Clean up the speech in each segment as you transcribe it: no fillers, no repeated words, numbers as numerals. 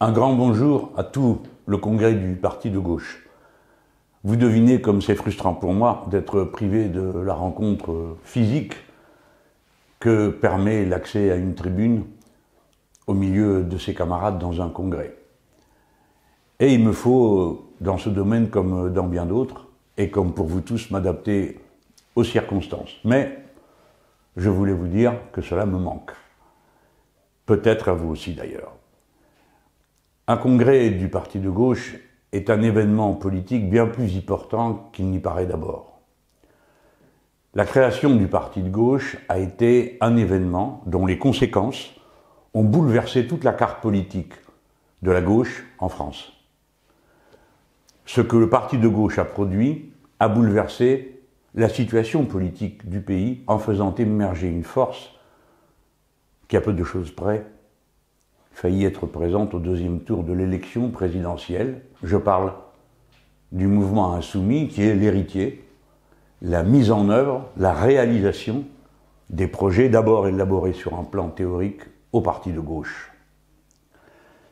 Un grand bonjour à tout le congrès du parti de gauche. Vous devinez comme c'est frustrant pour moi d'être privé de la rencontre physique que permet l'accès à une tribune au milieu de ses camarades dans un congrès. Et il me faut, dans ce domaine comme dans bien d'autres, et comme pour vous tous, m'adapter aux circonstances. Mais je voulais vous dire que cela me manque. Peut-être à vous aussi d'ailleurs. Un congrès du parti de gauche est un événement politique bien plus important qu'il n'y paraît d'abord. La création du parti de gauche a été un événement dont les conséquences ont bouleversé toute la carte politique de la gauche en France. Ce que le parti de gauche a produit a bouleversé la situation politique du pays en faisant émerger une force qui, à peu de choses près, failli être présente au deuxième tour de l'élection présidentielle. Je parle du mouvement insoumis qui est l'héritier, la mise en œuvre, la réalisation des projets d'abord élaborés sur un plan théorique au parti de gauche.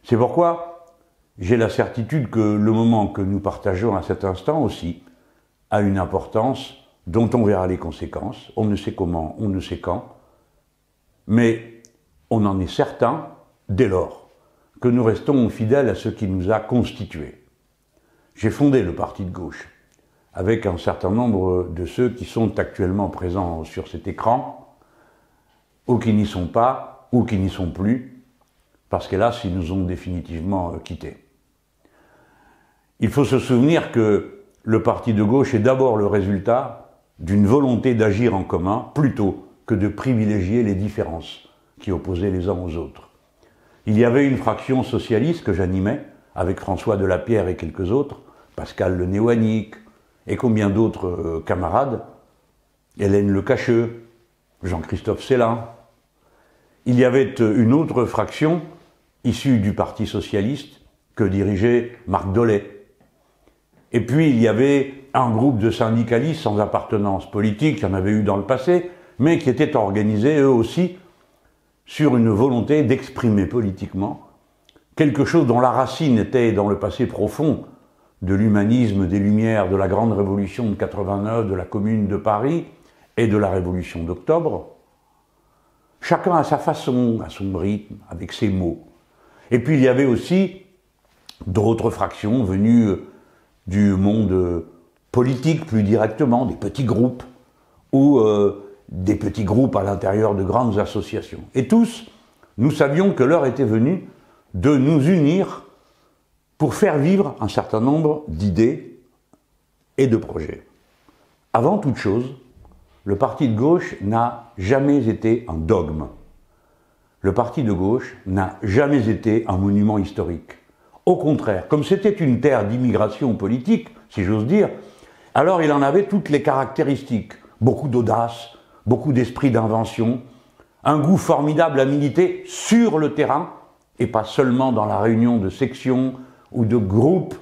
C'est pourquoi j'ai la certitude que le moment que nous partageons à cet instant aussi a une importance dont on verra les conséquences. On ne sait comment, on ne sait quand, mais on en est certain dès lors que nous restons fidèles à ce qui nous a constitués. J'ai fondé le parti de gauche avec un certain nombre de ceux qui sont actuellement présents sur cet écran, ou qui n'y sont pas, ou qui n'y sont plus, parce qu'hélas, ils nous ont définitivement quittés. Il faut se souvenir que le parti de gauche est d'abord le résultat d'une volonté d'agir en commun plutôt que de privilégier les différences qui opposaient les uns aux autres. Il y avait une fraction socialiste que j'animais, avec François Delapierre et quelques autres, Pascal Le Néouanic et combien d'autres camarades, Hélène Le Cacheux, Jean-Christophe Célin. Il y avait une autre fraction, issue du Parti socialiste, que dirigeait Marc Dolay. Et puis il y avait un groupe de syndicalistes sans appartenance politique, il y en avait eu dans le passé, mais qui étaient organisés eux aussi sur une volonté d'exprimer politiquement quelque chose dont la racine était dans le passé profond de l'humanisme des Lumières, de la grande révolution de 89, de la Commune de Paris et de la Révolution d'Octobre. Chacun à sa façon, à son rythme, avec ses mots. Et puis il y avait aussi d'autres fractions venues du monde politique plus directement, des petits groupes, ou des petits groupes à l'intérieur de grandes associations. Et tous, nous savions que l'heure était venue de nous unir pour faire vivre un certain nombre d'idées et de projets. Avant toute chose, le parti de gauche n'a jamais été un dogme. Le parti de gauche n'a jamais été un monument historique. Au contraire, comme c'était une terre d'immigration politique, si j'ose dire, alors il en avait toutes les caractéristiques. Beaucoup d'audace, beaucoup d'esprit d'invention, un goût formidable à militer sur le terrain, et pas seulement dans la réunion de sections ou de groupes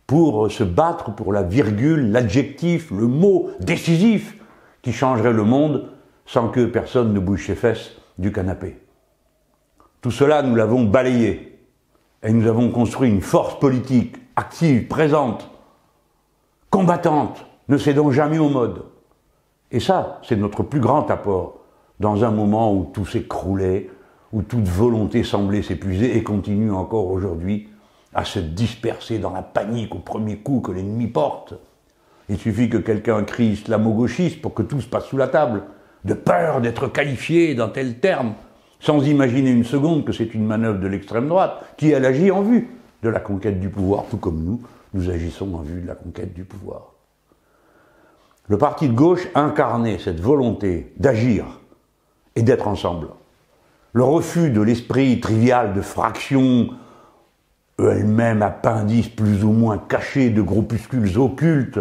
pour se battre pour la virgule, l'adjectif, le mot décisif qui changerait le monde sans que personne ne bouge ses fesses du canapé. Tout cela, nous l'avons balayé et nous avons construit une force politique active, présente, combattante, ne cédant jamais aux modes. Et ça, c'est notre plus grand apport dans un moment où tout s'écroulait, où toute volonté semblait s'épuiser et continue encore aujourd'hui à se disperser dans la panique au premier coup que l'ennemi porte. Il suffit que quelqu'un crie islamo-gauchiste pour que tout se passe sous la table, de peur d'être qualifié d'un tel terme, sans imaginer une seconde que c'est une manœuvre de l'extrême droite, qui elle agit en vue de la conquête du pouvoir, tout comme nous agissons en vue de la conquête du pouvoir. Le parti de gauche incarnait cette volonté d'agir et d'être ensemble. Le refus de l'esprit trivial de fractions, elles-mêmes appendices plus ou moins cachés de groupuscules occultes,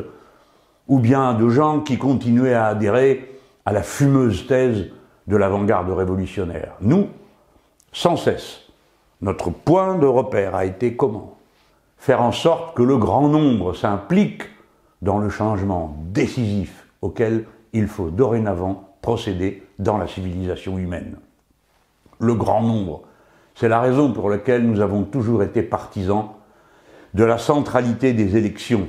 ou bien de gens qui continuaient à adhérer à la fumeuse thèse de l'avant-garde révolutionnaire. Nous, sans cesse, notre point de repère a été comment ? Faire en sorte que le grand nombre s'implique dans le changement décisif auquel il faut dorénavant procéder dans la civilisation humaine. Le grand nombre, C'est la raison pour laquelle nous avons toujours été partisans de la centralité des élections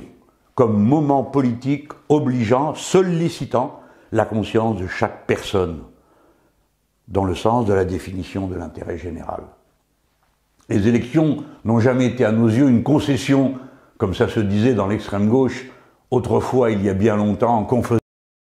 comme moment politique obligeant, sollicitant la conscience de chaque personne, dans le sens de la définition de l'intérêt général. Les élections n'ont jamais été à nos yeux une concession, comme ça se disait dans l'extrême gauche, autrefois, il y a bien longtemps, qu'on faisait